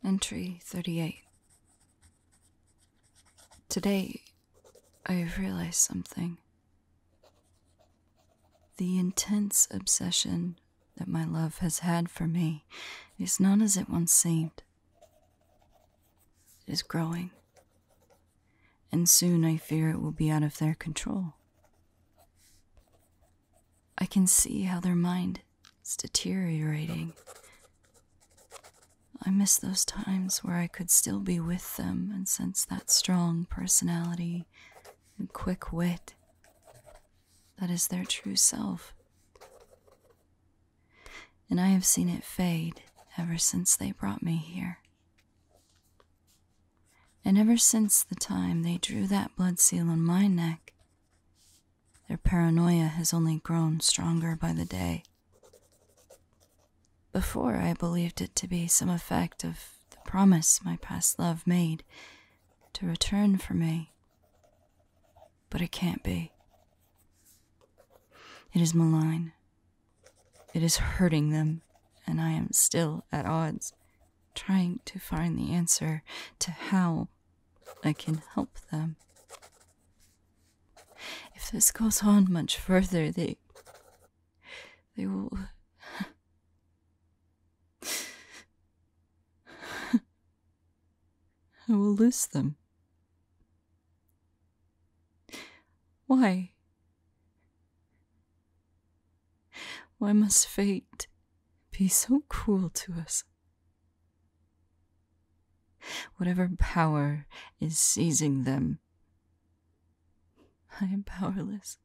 Entry 38. Today, I have realized something. The intense obsession that my love has had for me is not as it once seemed. It is growing, and soon I fear it will be out of their control. I can see how their mind is deteriorating. I miss those times where I could still be with them and sense that strong personality and quick wit that is their true self. And I have seen it fade ever since they brought me here. And ever since the time they drew that blood seal on my neck, their paranoia has only grown stronger by the day. Before, I believed it to be some effect of the promise my past love made to return for me. But it can't be. It is malign. It is hurting them, and I am still at odds, trying to find the answer to how I can help them. If this goes on much further, they will... I will lose them. Why? Why must fate be so cruel to us? Whatever power is seizing them, I am powerless.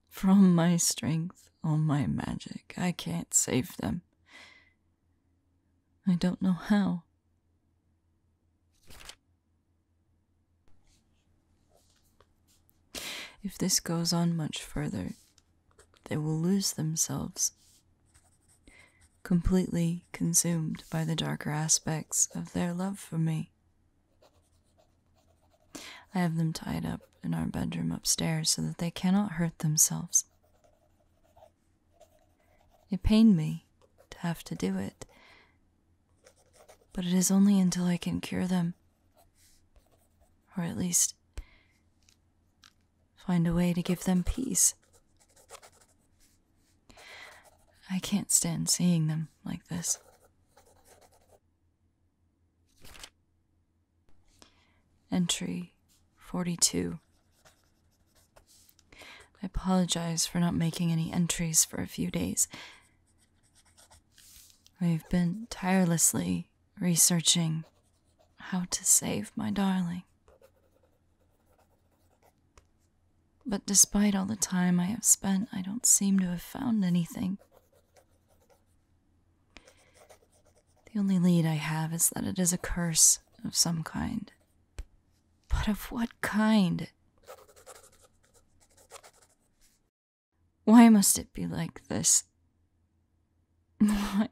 From my strength, all my magic, I can't save them. I don't know how. If this goes on much further, they will lose themselves, completely consumed by the darker aspects of their love for me. I have them tied up in our bedroom upstairs so that they cannot hurt themselves. It pained me to have to do it, but it is only until I can cure them, or at least find a way to give them peace. I can't stand seeing them like this. Entry 42. I apologize for not making any entries for a few days. I've been tirelessly researching how to save my darling. But despite all the time I have spent, I don't seem to have found anything. The only lead I have is that it is a curse of some kind. But of what kind? Why must it be like this? Why?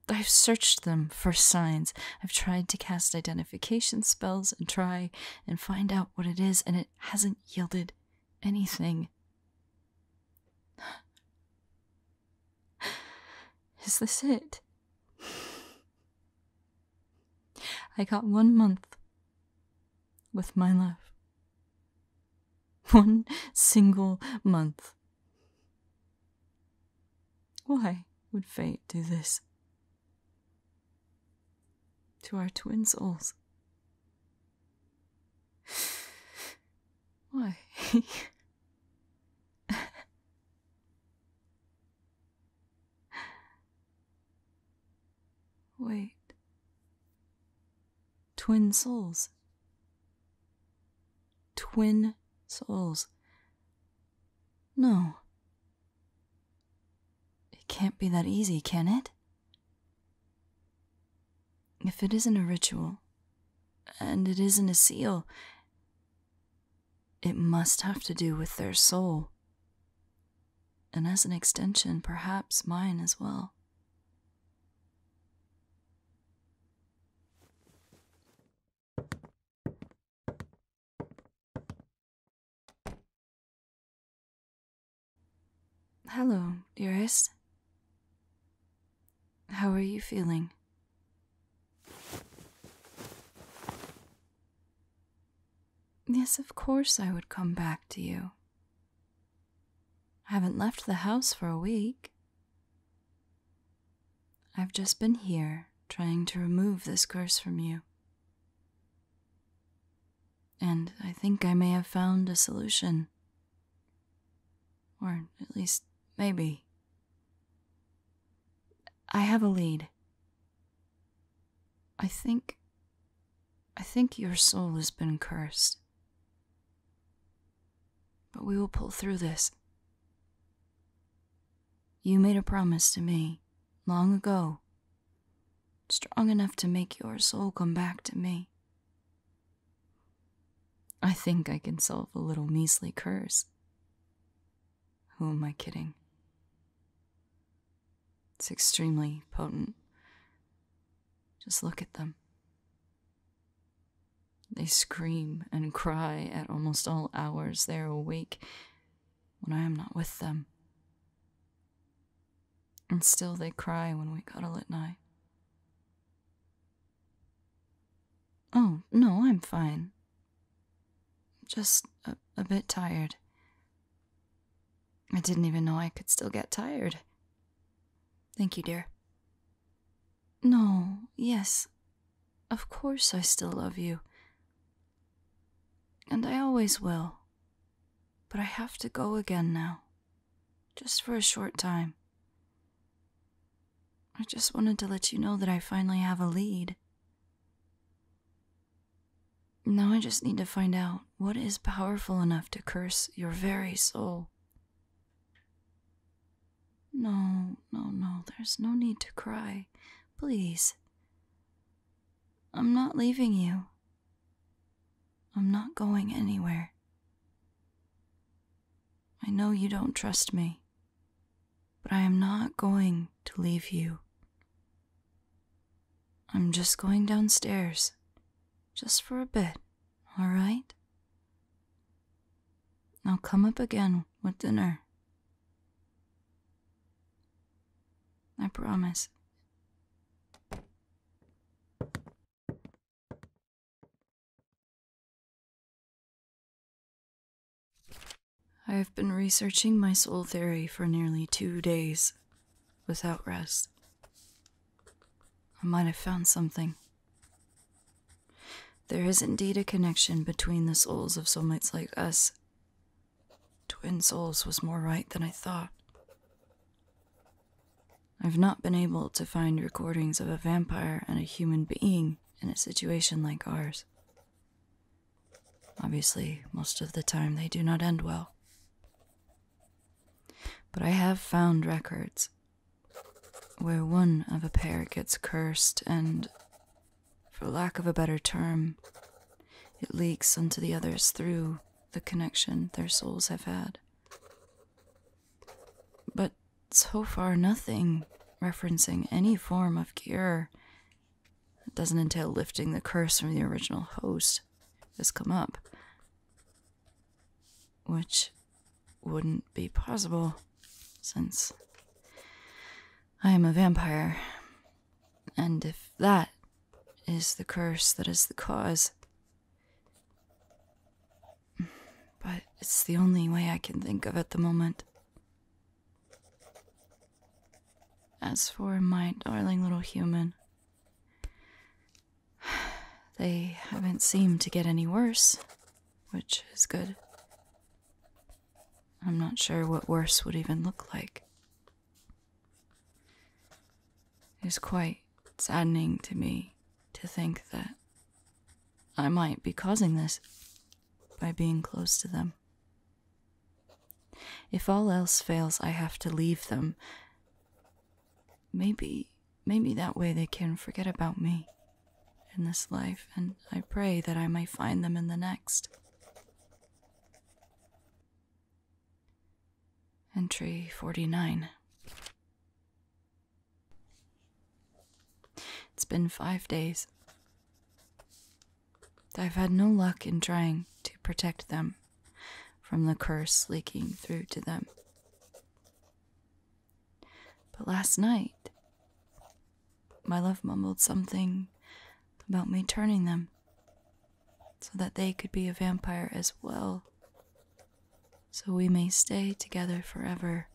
I've searched them for signs. I've tried to cast identification spells and try and find out what it is, and it hasn't yielded anything. Is this it? I got 1 month with my love. 1 single month. Why would fate do this to our twin souls? Why? Wait. Twin souls. Twin souls. No. It can't be that easy, can it? If it isn't a ritual, and it isn't a seal, it must have to do with their soul. And as an extension, perhaps mine as well. Hello, dearest. How are you feeling? Yes, of course I would come back to you. I haven't left the house for a week. I've just been here trying to remove this curse from you. And I think I may have found a solution. Or at least, maybe. I have a lead. I think your soul has been cursed. But we will pull through this. You made a promise to me long ago, strong enough to make your soul come back to me. I think I can solve a little measly curse. Who am I kidding? It's extremely potent. Just look at them. They scream and cry at almost all hours they are awake when I am not with them. And still they cry when we cuddle at night. Oh, no, I'm fine. Just a bit tired. I didn't even know I could still get tired. Thank you, dear. No, yes, of course I still love you. And I always will. But I have to go again now. Just for a short time. I just wanted to let you know that I finally have a lead. Now I just need to find out what is powerful enough to curse your very soul. No, there's no need to cry. Please. I'm not leaving you. I'm not going anywhere. I know you don't trust me, but I am not going to leave you. I'm just going downstairs, just for a bit, all right? I'll come up again with dinner. I promise. I have been researching my soul theory for nearly 2 days, without rest. I might have found something. There is indeed a connection between the souls of soulmates like us. Twin souls was more right than I thought. I've not been able to find recordings of a vampire and a human being in a situation like ours. Obviously, most of the time they do not end well. But I have found records where one of a pair gets cursed and, for lack of a better term, it leaks onto the others through the connection their souls have had. But so far nothing referencing any form of cure that doesn't entail lifting the curse from the original host has come up, which wouldn't be possible since I am a vampire, and if that is the curse that is the cause, but it's the only way I can think of at the moment. As for my darling little human, they haven't seemed to get any worse, which is good. I'm not sure what worse would even look like. It's quite saddening to me to think that I might be causing this by being close to them. If all else fails, I have to leave them. Maybe that way they can forget about me in this life, and I pray that I may find them in the next. Entry 49. It's been 5 days. I've had no luck in trying to protect them from the curse leaking through to them. But last night, my love mumbled something about me turning them, so that they could be a vampire as well, so we may stay together forever.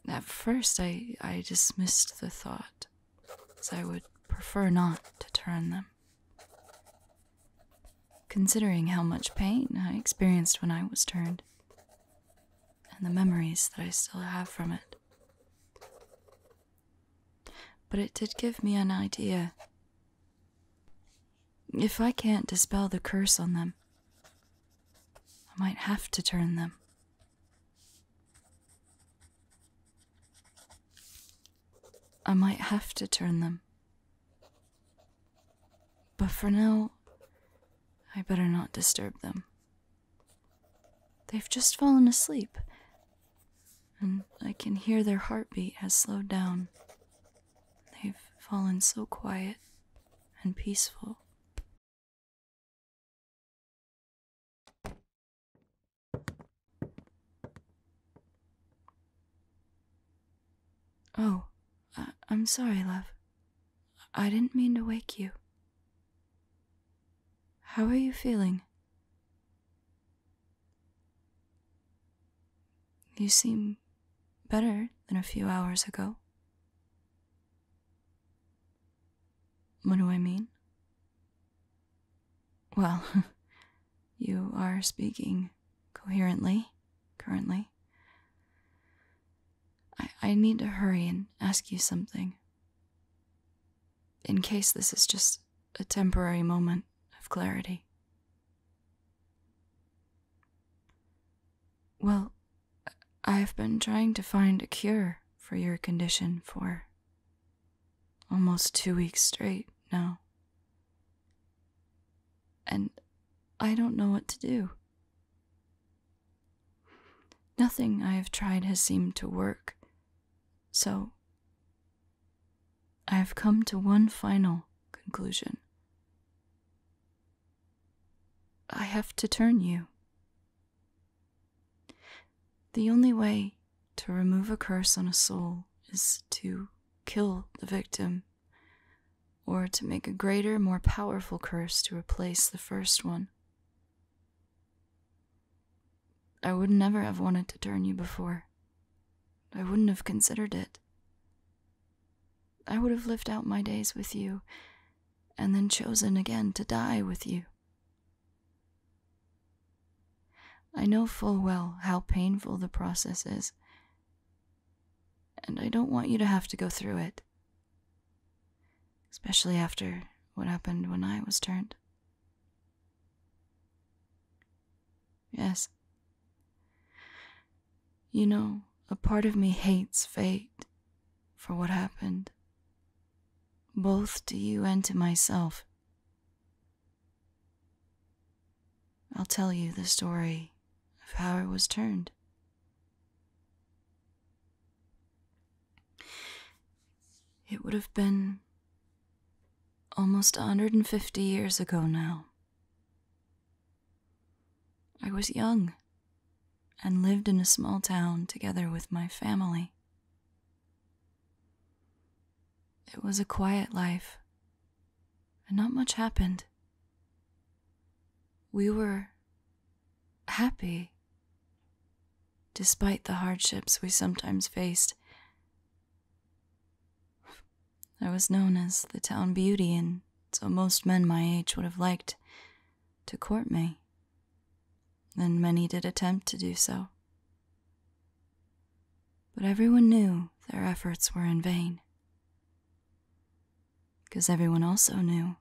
At first, I dismissed the thought, as I would prefer not to turn them, considering how much pain I experienced when I was turned, and the memories that I still have from it. But it did give me an idea. If I can't dispel the curse on them, I might have to turn them. I might have to turn them. But for now, I better not disturb them. They've just fallen asleep, and I can hear their heartbeat has slowed down. They've fallen so quiet and peaceful. Oh, I'm sorry, love. I didn't mean to wake you. How are you feeling? You seem better than a few hours ago. What do I mean? Well, you are speaking coherently, currently. I need to hurry and ask you something. In case this is just a temporary moment of clarity. Well, I've been trying to find a cure for your condition for almost 2 weeks straight now. And I don't know what to do. Nothing I have tried has seemed to work, so I have come to one final conclusion. I have to turn you. The only way to remove a curse on a soul is to kill the victim, or to make a greater, more powerful curse to replace the first one. I would never have wanted to turn you before. I wouldn't have considered it. I would have lived out my days with you, and then chosen again to die with you. I know full well how painful the process is, and I don't want you to have to go through it, especially after what happened when I was turned. Yes. You know, a part of me hates fate for what happened, both to you and to myself. I'll tell you the story of how I was turned. It would have been almost 150 years ago now. I was young and lived in a small town together with my family. It was a quiet life, and not much happened. We were happy, despite the hardships we sometimes faced. I was known as the town beauty, and so most men my age would have liked to court me, and many did attempt to do so. But everyone knew their efforts were in vain, because everyone also knew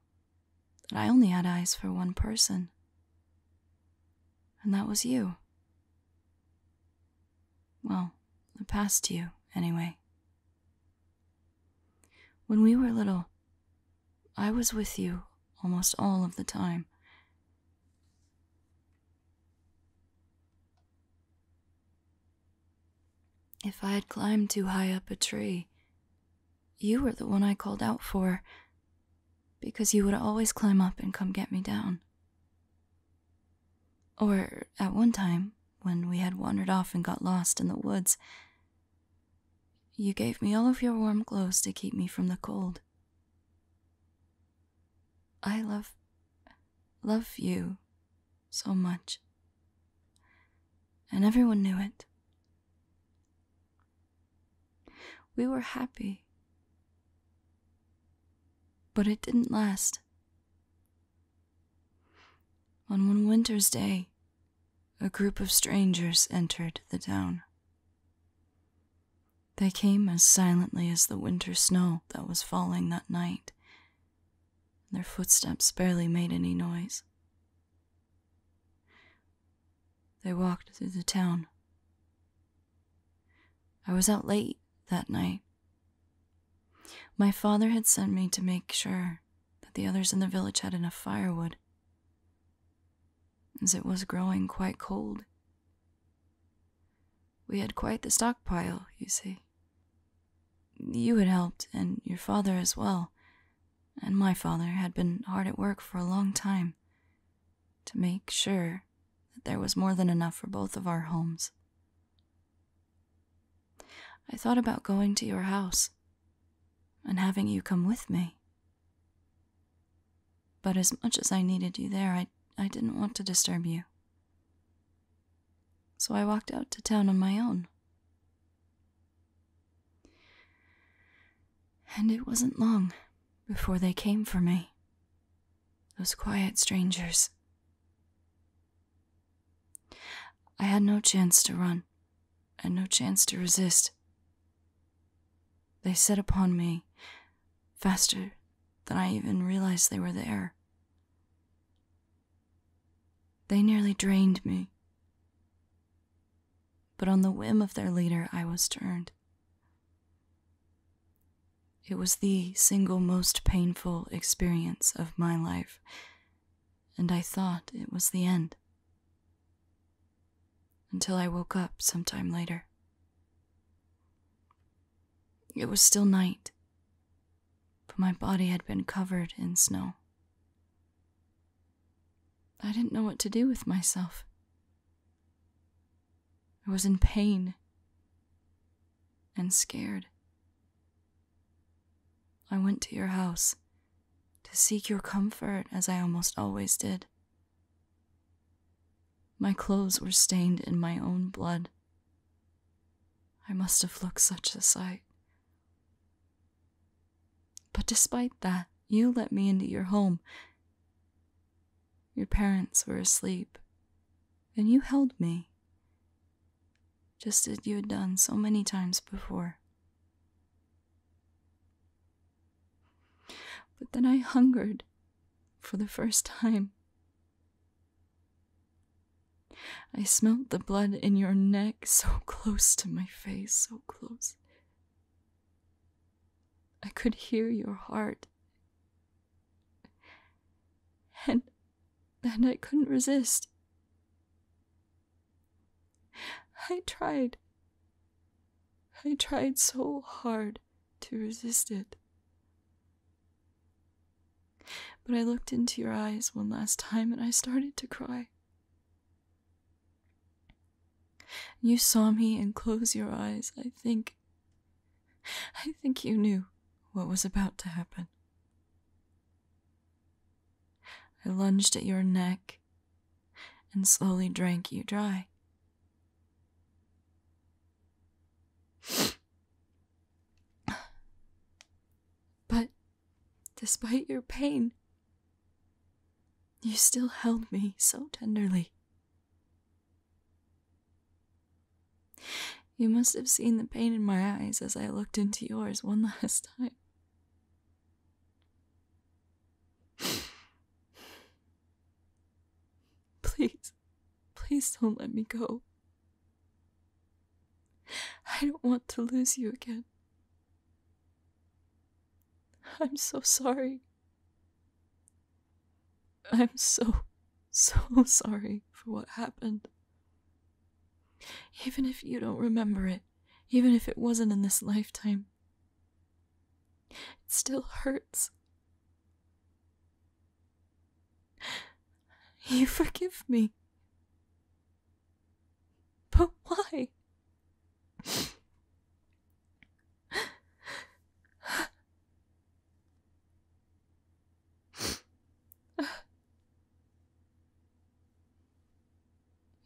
that I only had eyes for one person, and that was you. Well, the past you, anyway. When we were little, I was with you almost all of the time. If I had climbed too high up a tree, you were the one I called out for, because you would always climb up and come get me down. Or at one time, when we had wandered off and got lost in the woods, You gave me all of your warm clothes to keep me from the cold. I love you so much. And everyone knew it. We were happy. But it didn't last. On one winter's day, a group of strangers entered the town. They came as silently as the winter snow that was falling that night. Their footsteps barely made any noise. They walked through the town. I was out late that night. My father had sent me to make sure that the others in the village had enough firewood, as it was growing quite cold. We had quite the stockpile, you see. You had helped, and your father as well, and my father had been hard at work for a long time to make sure that there was more than enough for both of our homes. I thought about going to your house and having you come with me. But as much as I needed you there, I didn't want to disturb you. So I walked out to town on my own. And it wasn't long before they came for me. Those quiet strangers. I had no chance to run, and no chance to resist. They set upon me faster than I even realized they were there. They nearly drained me. But on the whim of their leader, I was turned. It was the single most painful experience of my life, and I thought it was the end. Until I woke up sometime later. It was still night, but my body had been covered in snow. I didn't know what to do with myself. I was in pain and scared. I went to your house to seek your comfort, as I almost always did. My clothes were stained in my own blood. I must have looked such a sight. But despite that, you let me into your home. Your parents were asleep, and you held me, just as you had done so many times before. But then I hungered for the first time. I smelt the blood in your neck so close to my face, so close. I could hear your heart. And I couldn't resist. I tried so hard to resist it. But I looked into your eyes one last time and I started to cry. You saw me and closed your eyes. I think you knew what was about to happen. I lunged at your neck and slowly drank you dry. But despite your pain, you still held me so tenderly. You must have seen the pain in my eyes as I looked into yours one last time. Please don't let me go. I don't want to lose you again. I'm so sorry. I'm so sorry for what happened. Even if you don't remember it, even if it wasn't in this lifetime, it still hurts. You forgive me. But why?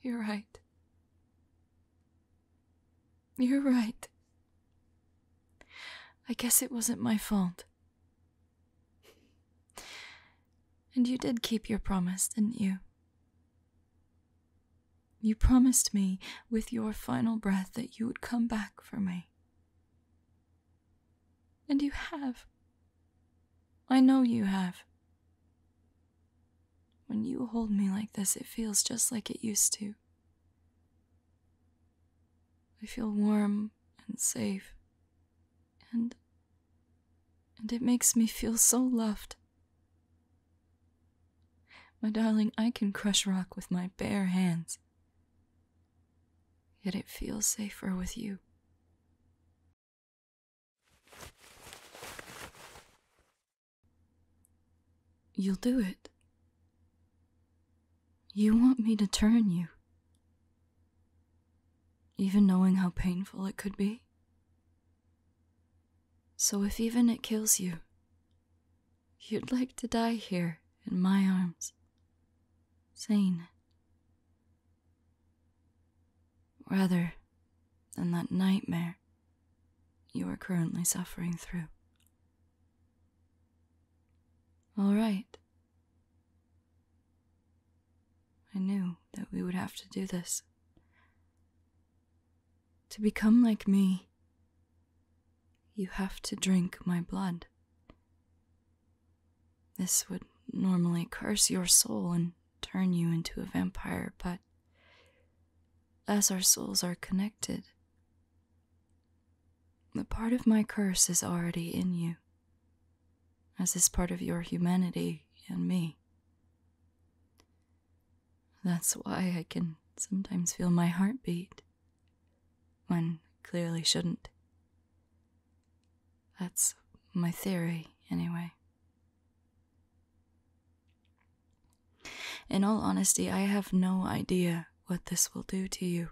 You're right. You're right. I guess it wasn't my fault. And you did keep your promise, didn't you? You promised me with your final breath that you would come back for me. And you have. I know you have. When you hold me like this, it feels just like it used to. I feel warm and safe, and it makes me feel so loved. My darling, I can crush rock with my bare hands, yet it feels safer with you. You'll do it. You want me to turn you, even knowing how painful it could be. So if even it kills you, you'd like to die here in my arms, sane, rather than that nightmare you are currently suffering through. All right. I knew that we would have to do this. To become like me, you have to drink my blood. This would normally curse your soul and turn you into a vampire, but as our souls are connected, the part of my curse is already in you, as is part of your humanity and me. That's why I can sometimes feel my heartbeat, when clearly shouldn't. That's my theory, anyway. In all honesty, I have no idea what this will do to you.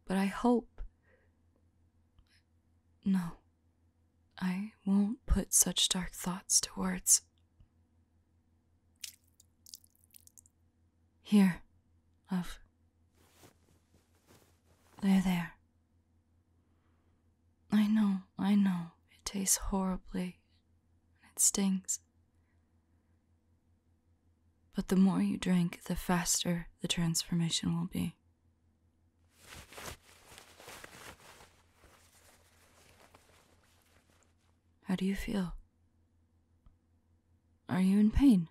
But I hope... No, I won't put such dark thoughts to words. Here, love. There. I know, it tastes horribly, and it stings. But the more you drink, the faster the transformation will be. How do you feel? Are you in pain?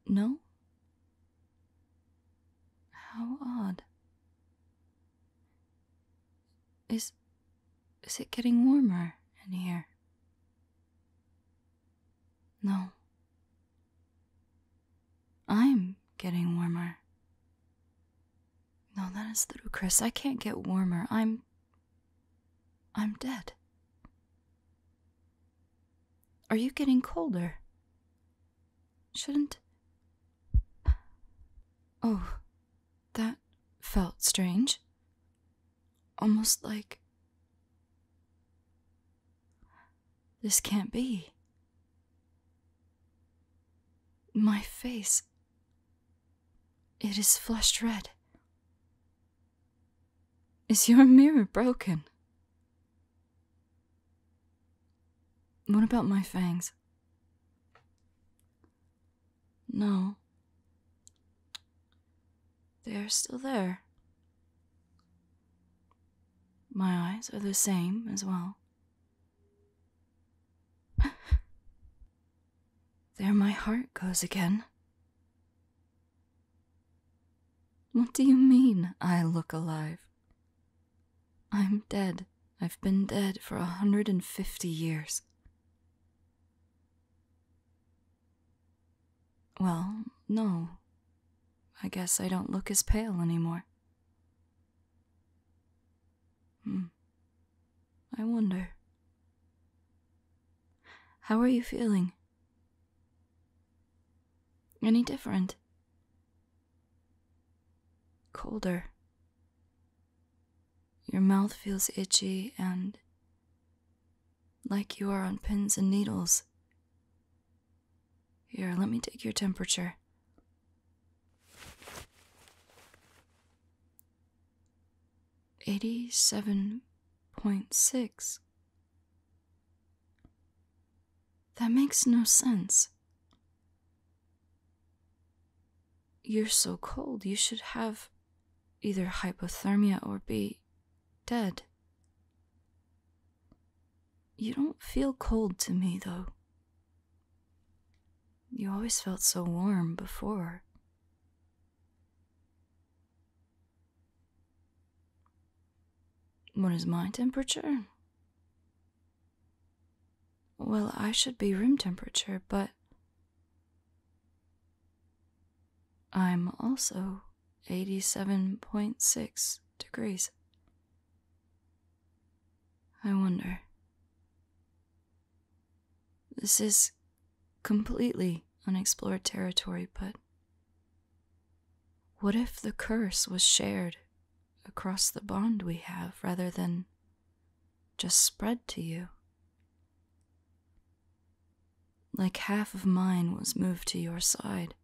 No? How odd. Is it getting warmer in here? No. I'm getting warmer. No, that is ludicrous. I can't get warmer. I'm dead. Are you getting colder? Shouldn't... Oh, that felt strange. Almost like... This can't be. My face... It is flushed red. Is your mirror broken? What about my fangs? No. They're still there. My eyes are the same as well. There my heart goes again. What do you mean, I look alive? I'm dead. I've been dead for 150 years. Well, no. I guess I don't look as pale anymore. I wonder. How are you feeling? Any different? Colder. Your mouth feels itchy and like you are on pins and needles. Here, let me take your temperature. 87.6. That makes no sense. You're so cold, you should have either hypothermia or be dead. You don't feel cold to me, though. You always felt so warm before. What is my temperature? Well, I should be room temperature, but I'm also 87.6 degrees. I wonder. This is completely unexplored territory, but what if the curse was shared across the bond we have rather than just spread to you? Like half of mine was moved to your side.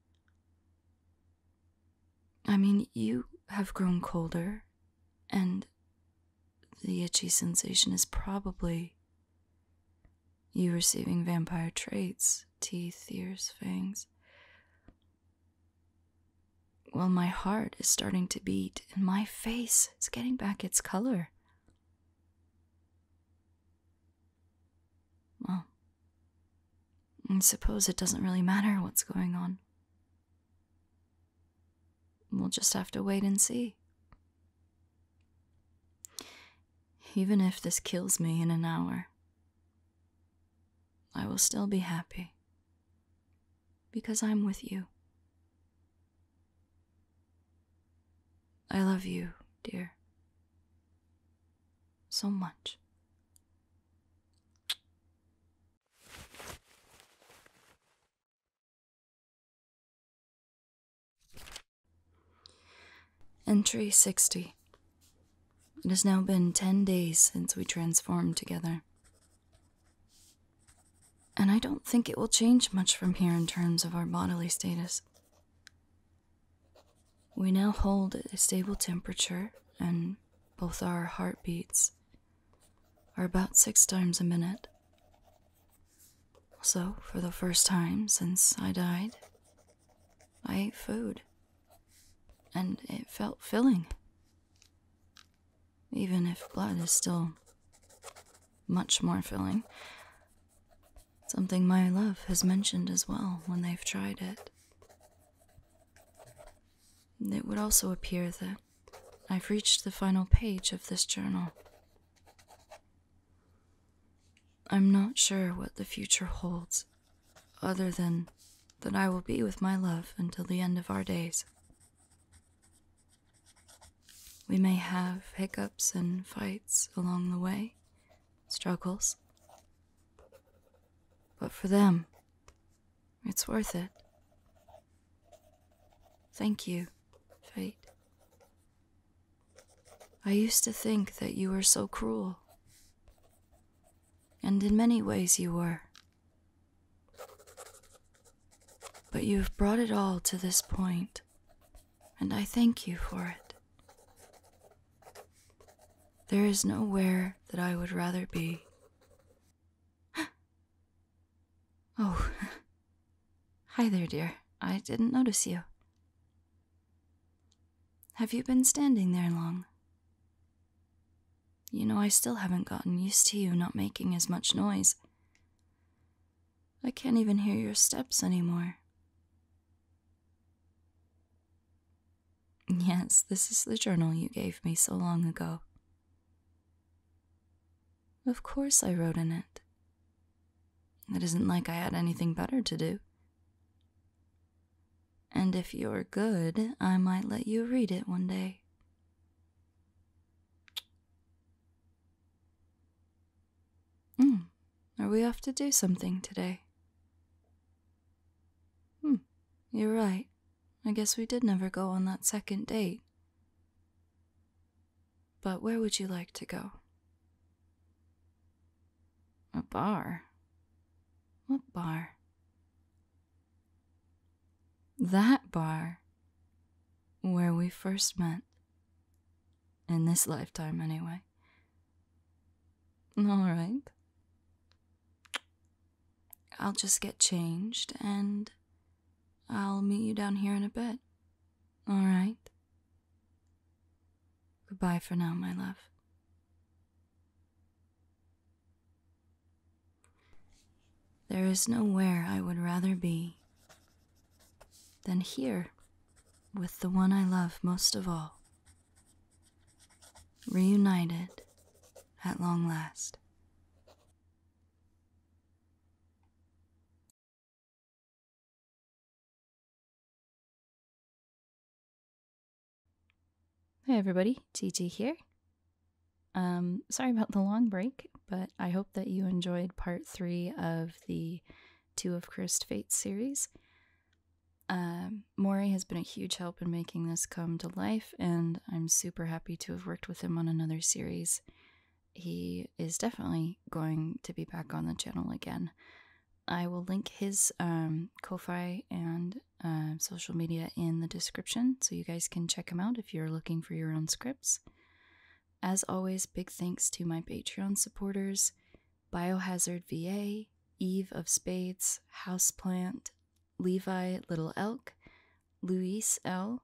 I mean, you have grown colder, and the itchy sensation is probably you receiving vampire traits, teeth, ears, fangs. Well, my heart is starting to beat, and my face is getting back its color. Well, I suppose it doesn't really matter what's going on. We'll just have to wait and see. Even if this kills me in an hour, I will still be happy. Because I'm with you. I love you, dear. So much. Entry 60. It has now been 10 days since we transformed together. And I don't think it will change much from here in terms of our bodily status. We now hold a stable temperature, and both our heartbeats are about 6 times a minute. So, for the first time since I died, I ate food. And it felt filling. Even if blood is still much more filling. Something my love has mentioned as well when they've tried it. It would also appear that I've reached the final page of this journal. I'm not sure what the future holds, other than that I will be with my love until the end of our days. We may have hiccups and fights along the way, struggles. But for them, it's worth it. Thank you, Fate. I used to think that you were so cruel. And in many ways you were. But you've brought it all to this point, and I thank you for it. There is nowhere that I would rather be. Oh, hi there, dear. I didn't notice you. Have you been standing there long? You know, I still haven't gotten used to you not making as much noise. I can't even hear your steps anymore. Yes, this is the journal you gave me so long ago. Of course I wrote in it. It isn't like I had anything better to do. And if you're good, I might let you read it one day. Are we off to do something today? You're right. I guess we did never go on that second date. But where would you like to go? A bar? What bar? That bar where we first met. In this lifetime, anyway. Alright. I'll just get changed and I'll meet you down here in a bit. Alright? Goodbye for now, my love. There is nowhere I would rather be than here with the one I love most of all. Reunited at long last. Hey everybody, TT here. Sorry about the long break, but I hope that you enjoyed part 3 of the Two of Cursed Fates series. Maury has been a huge help in making this come to life, and I'm super happy to have worked with him on another series. He is definitely going to be back on the channel again. I will link his Ko-Fi and social media in the description, so you guys can check him out if you're looking for your own scripts. As always, big thanks to my Patreon supporters, Biohazard VA, Eve of Spades, Houseplant, Levi Little Elk, Luis L,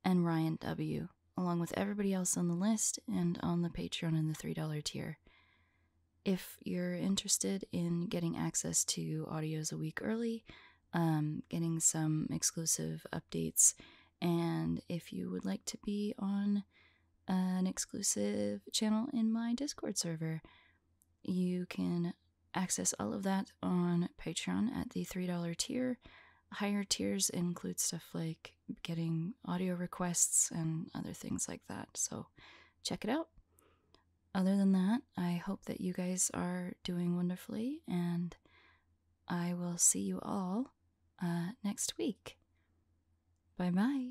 and Ryan W, along with everybody else on the list and on the Patreon in the $3 tier. If you're interested in getting access to audios a week early, getting some exclusive updates, and if you would like to be on an exclusive channel in my Discord server, you can access all of that on Patreon at the $3 tier. Higher tiers include stuff like getting audio requests and other things like that, so check it out. Other than that, I hope that you guys are doing wonderfully, and I will see you all next week. Bye-bye.